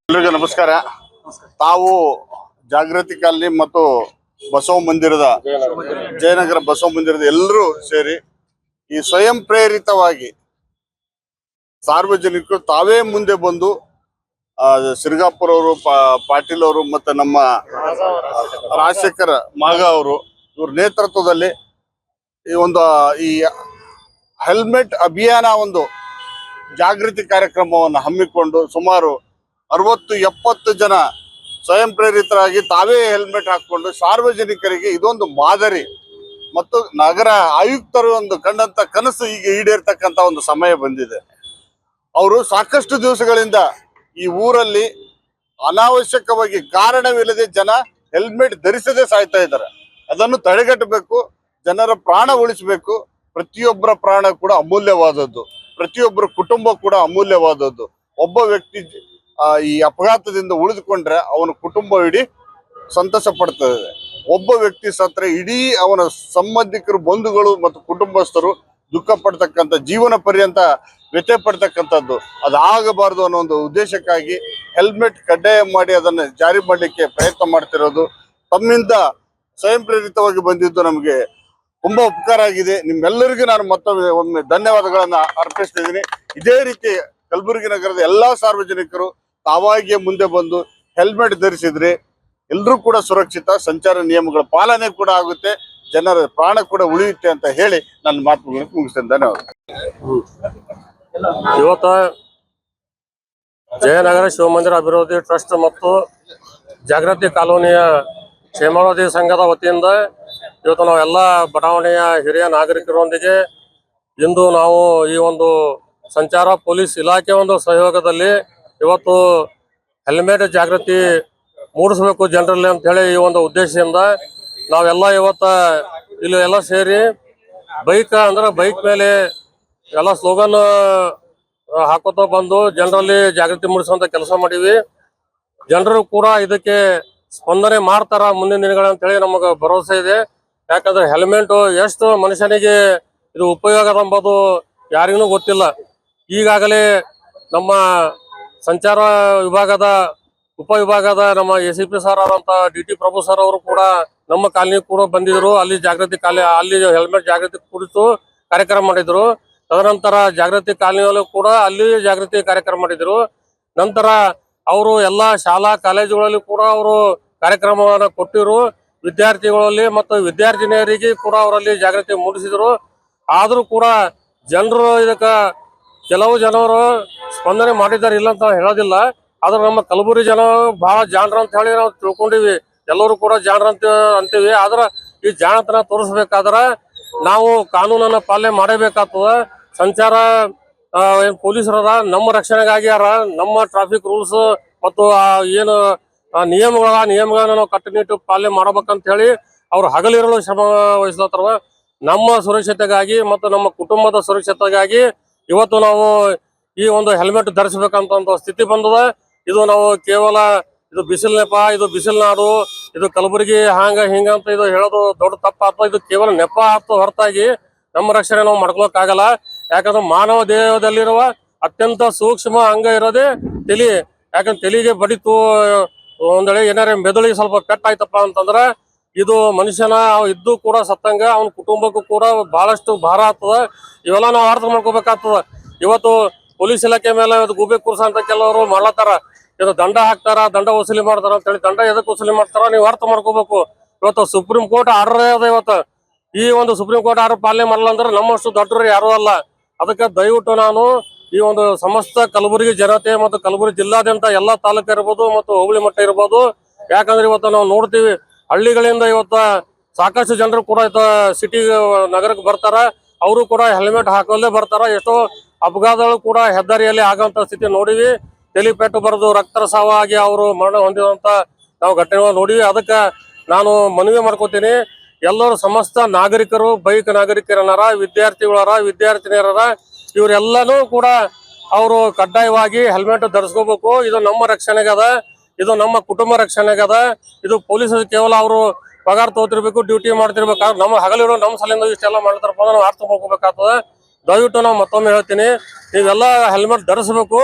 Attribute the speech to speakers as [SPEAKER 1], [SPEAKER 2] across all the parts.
[SPEAKER 1] ಎಲ್ಲರಿಗೂ ನಮಸ್ಕಾರ. ತಾವು ಜಾಗೃತಿ ಕಾಲನಿ ಮತ್ತು ಬಸವ ಮಂದಿರದ ಜಯನಗರ ಬಸವ ಮಂದಿರದ ಎಲ್ಲರೂ ಸೇರಿ ಈ ಸ್ವಯಂ ಪ್ರೇರಿತವಾಗಿ ಸಾರ್ವಜನಿಕರು ತಾವೇ ಮುಂದೆ ಬಂದು ಸಿರ್ಗಾಪುರ ಅವರು, ಪಾಟೀಲ್ ಅವರು ಮತ್ತು ನಮ್ಮ ರಾಜಶೇಖರ ಮಾಗ ಅವರು ಇವ್ರ ನೇತೃತ್ವದಲ್ಲಿ ಈ ಹೆಲ್ಮೆಟ್ ಅಭಿಯಾನ ಒಂದು ಜಾಗೃತಿ ಕಾರ್ಯಕ್ರಮವನ್ನು ಹಮ್ಮಿಕೊಂಡು ಸುಮಾರು 60-70 ಜನ ಸ್ವಯಂ ಪ್ರೇರಿತರಾಗಿ ತಾವೇ ಹೆಲ್ಮೆಟ್ ಹಾಕೊಂಡು ಸಾರ್ವಜನಿಕರಿಗೆ ಇದೊಂದು ಮಾದರಿ ಮತ್ತು ನಗರ ಆಯುಕ್ತರು ಒಂದು ಕಂಡಂತ ಕನಸು ಈಗ ಈಡೇರ್ತಕ್ಕಂಥ ಒಂದು ಸಮಯ ಬಂದಿದೆ. ಅವರು ಸಾಕಷ್ಟು ದಿವಸಗಳಿಂದ ಈ ಊರಲ್ಲಿ ಅನಾವಶ್ಯಕವಾಗಿ ಕಾರಣವಿಲ್ಲದೆ ಜನ ಹೆಲ್ಮೆಟ್ ಧರಿಸದೆ ಸಾಯ್ತಾ ಇದ್ದಾರೆ. ಅದನ್ನು ತಡೆಗಟ್ಟಬೇಕು, ಜನರ ಪ್ರಾಣ ಉಳಿಸಬೇಕು. ಪ್ರತಿಯೊಬ್ಬರ ಪ್ರಾಣ ಕೂಡ ಅಮೂಲ್ಯವಾದದ್ದು, ಪ್ರತಿಯೊಬ್ಬರ ಕುಟುಂಬ ಕೂಡ ಅಮೂಲ್ಯವಾದದ್ದು. ಒಬ್ಬ ವ್ಯಕ್ತಿ ಈ ಅಪಘಾತದಿಂದ ಉಳಿದುಕೊಂಡ್ರೆ ಅವನ ಕುಟುಂಬ ಇಡೀ ಸಂತಸ ಪಡ್ತದೆ. ಒಬ್ಬ ವ್ಯಕ್ತಿ ಸತ್ರೆ ಇಡೀ ಅವನ ಸಂಬಂಧಿಕರು, ಬಂಧುಗಳು ಮತ್ತು ಕುಟುಂಬಸ್ಥರು ದುಃಖ ಪಡ್ತಕ್ಕಂಥ, ಜೀವನ ಪರ್ಯಂತ ವ್ಯಥೆ ಪಡ್ತಕ್ಕಂಥದ್ದು. ಅದಾಗಬಾರ್ದು ಅನ್ನೋ ಒಂದು ಉದ್ದೇಶಕ್ಕಾಗಿ ಹೆಲ್ಮೆಟ್ ಕಡ್ಡಾಯ ಮಾಡಿ ಅದನ್ನು ಜಾರಿ ಮಾಡಲಿಕ್ಕೆ ಪ್ರಯತ್ನ ಮಾಡ್ತಿರೋದು ತಮ್ಮಿಂದ ಸ್ವಯಂ ಪ್ರೇರಿತವಾಗಿ ಬಂದಿದ್ದು ನಮಗೆ ತುಂಬಾ ಉಪಕಾರ ಆಗಿದೆ. ನಿಮ್ಮೆಲ್ಲರಿಗೂ ನಾನು ಒಮ್ಮೆ ಧನ್ಯವಾದಗಳನ್ನ ಅರ್ಪಿಸ್ತಿದ್ದೀನಿ. ಇದೇ ರೀತಿ ಕಲಬುರಗಿ ನಗರದ ಎಲ್ಲಾ ಸಾರ್ವಜನಿಕರು ತಾವಾಗಿಯೇ ಮುಂದೆ ಬಂದು ಹೆಲ್ಮೆಟ್ ಧರಿಸಿದ್ರೆ ಎಲ್ಲರೂ ಕೂಡ ಸುರಕ್ಷಿತ, ಸಂಚಾರ ನಿಯಮಗಳ ಪಾಲನೆ ಕೂಡ ಆಗುತ್ತೆ, ಜನರ ಪ್ರಾಣ ಕೂಡ ಉಳಿಯುತ್ತೆ ಅಂತ ಹೇಳಿ ನನ್ನ ಮಾತು ಮುಗಿಸ್ತೇನೆ. ಧನ್ಯವಾದ.
[SPEAKER 2] ಇವತ್ತು ಜಯನಗರ ಶಿವಮಂದಿರ ಅಭಿವೃದ್ಧಿ ಟ್ರಸ್ಟ್ ಮತ್ತು ಜಾಗೃತಿ ಕಾಲೋನಿಯ ಕ್ಷೇಮಾಭಿವೃದ್ಧಿ ಸಂಘದ ವತಿಯಿಂದ ಇವತ್ತು ನಾವೆಲ್ಲ ಬಡಾವಣೆಯ ಹಿರಿಯ ನಾಗರಿಕರೊಂದಿಗೆ ಇಂದು ನಾವು ಈ ಒಂದು ಸಂಚಾರ ಪೊಲೀಸ್ ಇಲಾಖೆ ಒಂದು ಸಹಯೋಗದಲ್ಲಿ ಇವತ್ತು ಹೆಲ್ಮೆಟ್ ಜಾಗೃತಿ ಮೂಡಿಸಬೇಕು ಜನರಲ್ಲಿ ಅಂತ ಹೇಳಿ ಈ ಒಂದು ಉದ್ದೇಶದಿಂದ ನಾವೆಲ್ಲ ಇವತ್ತು ಇಲ್ಲಿ ಎಲ್ಲ ಸೇರಿ ಬೈಕ್ ಮೇಲೆ ಎಲ್ಲ ಸ್ಲೋಗನ್ ಹಾಕೋತಾ ಬಂದು ಜನರಲ್ಲಿ ಜಾಗೃತಿ ಮೂಡಿಸುವಂತ ಕೆಲಸ ಮಾಡೀವಿ. ಜನರು ಕೂಡ ಇದಕ್ಕೆ ಸ್ಪಂದನೆ ಮಾಡ್ತಾರ ಮುಂದಿನ ದಿನಗಳಂತ ಹೇಳಿ ನಮಗೆ ಭರವಸೆ ಇದೆ. ಯಾಕಂದ್ರೆ ಹೆಲ್ಮೆಟ್ ಎಷ್ಟು ಮನುಷ್ಯನಿಗೆ ಇದು ಉಪಯೋಗ ಎಂಬುದು ಯಾರಿಗೂ ಗೊತ್ತಿಲ್ಲ. ಈಗಾಗಲೇ ನಮ್ಮ ಸಂಚಾರ ವಿಭಾಗದ ಉಪವಿಭಾಗದ ನಮ್ಮ ACP ಸರ್ ಆದಂತ DT ಪ್ರಭು ಸರ್ ಅವರು ಕೂಡ ನಮ್ಮ ಕಾಲನಿ ಕೂಡ ಬಂದಿದ್ರು. ಅಲ್ಲಿ ಅಲ್ಲಿ ಹೆಲ್ಮೆಟ್ ಜಾಗೃತಿ ಕುರಿತು ಕಾರ್ಯಕ್ರಮ ಮಾಡಿದ್ರು. ತದನಂತರ ಜಾಗೃತಿ ಕಾಲನಿಯಲ್ಲೂ ಕೂಡ ಅಲ್ಲಿ ಜಾಗೃತಿ ಕಾರ್ಯಕ್ರಮ ಮಾಡಿದ್ರು. ನಂತರ ಅವರು ಎಲ್ಲ ಶಾಲಾ ಕಾಲೇಜುಗಳಲ್ಲಿ ಕೂಡ ಅವರು ಕಾರ್ಯಕ್ರಮವನ್ನು ಕೊಟ್ಟಿರು. ವಿದ್ಯಾರ್ಥಿಗಳಲ್ಲಿ ಮತ್ತು ವಿದ್ಯಾರ್ಥಿನಿಯರಿಗೆ ಕೂಡ ಅವರಲ್ಲಿ ಜಾಗೃತಿ ಮೂಡಿಸಿದ್ರು. ಆದರೂ ಕೂಡ ಜನರು ಇದಕ್ಕೆ ಕೆಲವು ಜನರು ಸ್ಪಂದನೆ ಮಾಡಿದ್ದಾರೆ, ಇಲ್ಲ ಅಂತ ಹೇಳೋದಿಲ್ಲ. ಆದ್ರೆ ನಮ್ಮ ಕಲಬುರಗಿ ಜನ ಬಹಳ ಜಾಣರು ಅಂತ ಹೇಳಿ ನಾವು ತಿಳ್ಕೊಂಡಿವಿ. ಎಲ್ಲರೂ ಕೂಡ ಜಾಣರು ಅಂತೀವಿ. ಆದ್ರೆ ಈ ಜಾಣತನ ತೋರಿಸ್ಬೇಕಾದ್ರೆ ನಾವು ಕಾನೂನನ್ನ ಪಾಲನೆ ಮಾಡಬೇಕಾಗ್ತದ. ಸಂಚಾರ ಏನ್ ಪೊಲೀಸರದ ನಮ್ಮ ರಕ್ಷಣೆಗಾಗಿ ನಮ್ಮ ಟ್ರಾಫಿಕ್ ರೂಲ್ಸ್ ಮತ್ತು ಏನು ನಿಯಮಗಳನ್ನ ನಾವು ಕಟ್ಟುನಿಟ್ಟು ಪಾಲನೆ ಮಾಡಬೇಕಂತ ಹೇಳಿ ಅವ್ರು ಹಗಲಿರಲು ಶ್ರಮ ವಹಿಸ್ಲತ್ತಾರ. ನಮ್ಮ ಸುರಕ್ಷತೆಗಾಗಿ ಮತ್ತು ನಮ್ಮ ಕುಟುಂಬದ ಸುರಕ್ಷತೆಗಾಗಿ ಇವತ್ತು ನಾವು ಈ ಒಂದು ಹೆಲ್ಮೆಟ್ ಧರಿಸಬೇಕಂತ ಒಂದು ಸ್ಥಿತಿ ಬಂದದ. ಇದು ನಾವು ಕೇವಲ ಇದು ಬಿಸಿಲು ನೆಪ, ಇದು ಬಿಸಿಲು ನಾಡು, ಇದು ಕಲಬುರಗಿ ಹಿಂಗ ಅಂತ ಇದು ಹೇಳೋದು ದೊಡ್ಡ ತಪ್ಪಾಗ್ತದೆ. ಇದು ಕೇವಲ ನೆಪ ಆಗ್ತದೆ ಹೊರತಾಗಿ ನಮ್ಮ ರಕ್ಷಣೆ ನಾವು ಮಾಡ್ಕೊಳಕ್ಕಾಗಲ್ಲ. ಯಾಕಂದ್ರೆ ಮಾನವ ದೇಹದಲ್ಲಿರುವ ಅತ್ಯಂತ ಸೂಕ್ಷ್ಮ ಅಂಗ ಇರೋದೇ ತಲೆ. ಯಾಕಂದ್ರೆ ತಲೆಗೆ ಬಡಿತು ಒಂದೆಡೆ ಏನಾರ ಮೆದುಳಿಗೆ ಸ್ವಲ್ಪ ಪೆಟ್ಟಾಯ್ತಪ್ಪ ಅಂತಂದ್ರೆ ಇದು ಮನುಷ್ಯನ ಇದ್ದು ಕೂಡ ಸತ್ತಂಗ, ಅವನ ಕುಟುಂಬಕ್ಕೂ ಕೂಡ ಬಹಳಷ್ಟು ಭಾರ ಆಗ್ತದ. ಇವೆಲ್ಲ ನಾವು ಅರ್ಥ ಮಾಡ್ಕೋಬೇಕಾಗ್ತದ. ಇವತ್ತು ಪೊಲೀಸ್ ಇಲಾಖೆ ಮೇಲೆ ಗೂಬೆ ಕೂರ್ಸ ಅಂತ ಕೆಲವರು ಮಾಡ್ಲತ್ತಾರ. ಇದು ದಂಡ ಹಾಕ್ತಾರ, ದಂಡ ವಸೂಲಿ ಮಾಡ್ತಾರ ಅಂತ ಹೇಳಿ. ದಂಡ ಎದಕ್ಕೆ ವಸೂಲಿ ಮಾಡ್ತಾರ ನೀವು ಅರ್ಥ ಮಾಡ್ಕೋಬೇಕು. ಇವತ್ತು ಸುಪ್ರೀಂ ಕೋರ್ಟ್ ಆರ್ಡರ್ ಅದ. ಇವತ್ತು ಈ ಒಂದು ಸುಪ್ರೀಂ ಕೋರ್ಟ್ ಆರ್ಡರ್ ಪಾಲನೆ ಮಾಡಲ್ಲ ಅಂದ್ರೆ ನಮ್ಮಷ್ಟು ದೊಡ್ಡರು ಯಾರು ಅಲ್ಲ. ಅದಕ್ಕೆ ದಯವಿಟ್ಟು ನಾನು ಈ ಒಂದು ಸಮಸ್ತ ಕಲಬುರಗಿ ಜನತೆ ಮತ್ತು ಕಲಬುರಗಿ ಜಿಲ್ಲಾದ್ಯಂತ ಎಲ್ಲಾ ತಾಲೂಕು ಇರ್ಬೋದು ಮತ್ತು ಹೋಬಳಿ ಮಟ್ಟ ಇರ್ಬೋದು. ಯಾಕಂದ್ರೆ ಇವತ್ತು ನಾವು ನೋಡ್ತೀವಿ ಹಳ್ಳಿಗಳಿಂದ ಇವತ್ತು ಸಾಕಷ್ಟು ಜನರು ಕೂಡ ಸಿಟಿ ನಗರಕ್ಕೆ ಬರ್ತಾರ. ಅವರು ಕೂಡ ಹೆಲ್ಮೆಟ್ ಹಾಕಲ್ಲೇ ಬರ್ತಾರ. ಎಷ್ಟೋ ಅಪಘಾತಗಳು ಕೂಡ ಹೆದ್ದಾರಿಯಲ್ಲಿ ಆಗಂತ ಸ್ಥಿತಿ ನೋಡಿವಿ. ತಲೆಪೆಟ್ಟು ಬರೆದು ರಕ್ತಸ್ರಾವ ಆಗಿ ಅವರು ಮರಣ ಹೊಂದಿರುವಂತ ನಾವು ಘಟನೆಗಳು ನೋಡಿವಿ. ಅದಕ್ಕೆ ನಾನು ಮನವಿ ಮಾಡ್ಕೋತೀನಿ, ಎಲ್ಲರೂ ಸಮಸ್ತ ನಾಗರಿಕರು, ಬೈಕ್ ನಾಗರಿಕರನಾರ, ವಿದ್ಯಾರ್ಥಿನಿಯರ ಇವರೆಲ್ಲನೂ ಕೂಡ ಅವರು ಕಡ್ಡಾಯವಾಗಿ ಹೆಲ್ಮೆಟ್ ಧರಿಸ್ಕೋಬೇಕು. ಇದು ನಮ್ಮ ರಕ್ಷಣೆಗದ, ಇದು ನಮ್ಮ ಕುಟುಂಬ ರಕ್ಷಣೆಗದ. ಇದು ಪೊಲೀಸರು ಕೇವಲ ಅವರು ಪಗಾರ ತಗೋತಿರ್ಬೇಕು, ಡ್ಯೂಟಿ ಮಾಡ್ತಿರ್ಬೇಕಾದ್ರೆ ನಮ್ಮ ಹಗಲಿರೋ ನಮ್ಮ ಸಲಿಂದ ಇಷ್ಟೆಲ್ಲ ಮಾಡ್ತಾರಪ್ಪ ಅಂದ್ರೆ ನಾವು ಅರ್ಥ ಮಾಡ್ಕೋಬೇಕಾಗ್ತದೆ. ದಯವಿಟ್ಟು ನಾವು ಮತ್ತೊಮ್ಮೆ ಹೇಳ್ತೀನಿ, ನೀವೆಲ್ಲ ಹೆಲ್ಮೆಟ್ ಧರಿಸಬೇಕು,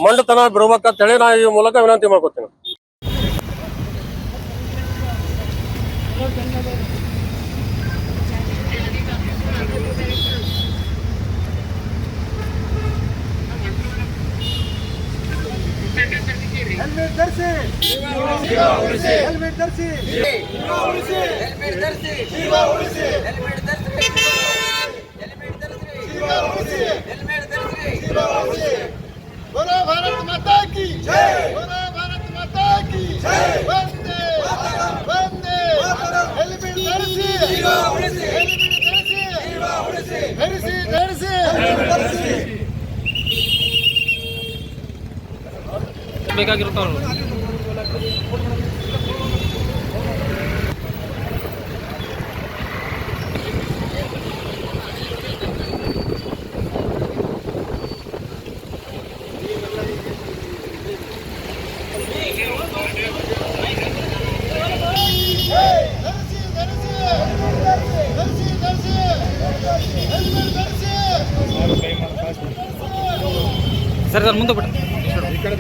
[SPEAKER 2] ಮಂಡತನ ಬಿಡ್ಬೇಕಂತ ಹೇಳಿ ನಾ ಈ ಮೂಲಕ ವಿನಂತಿ ಮಾಡ್ಕೊತೀನಿ.
[SPEAKER 3] ಹೆಲ್ಮೆಟ್ ಧರಿಸಿ, ಹೆಲ್ಮೆಟ್ ಧರಿಸಿ, ಹೆಲ್ಮೆಟ್ ಧರಿಸಿ, ಹೆಲ್ಮೆಟ್ ಧರಿಸಿ, ಹೆಲ್ಮೆಟ್ ಧರಿಸಿ. बोलो भारत माता की जय, बोलो भारत माता की जय, वंदे वंदे हेल्मेट ಧರಿಸಿ, हेल्मेट ಧರಿಸಿ, ಧರಿಸಿ, ಧರಿಸಿ.
[SPEAKER 4] ಬೇಕಾಗಿರ್ತಾವ. ಸರ್ ಸರ್ ಮುಂದೆ ಬಿಡ್ರಿ.
[SPEAKER 3] ಈ ಕಡೆ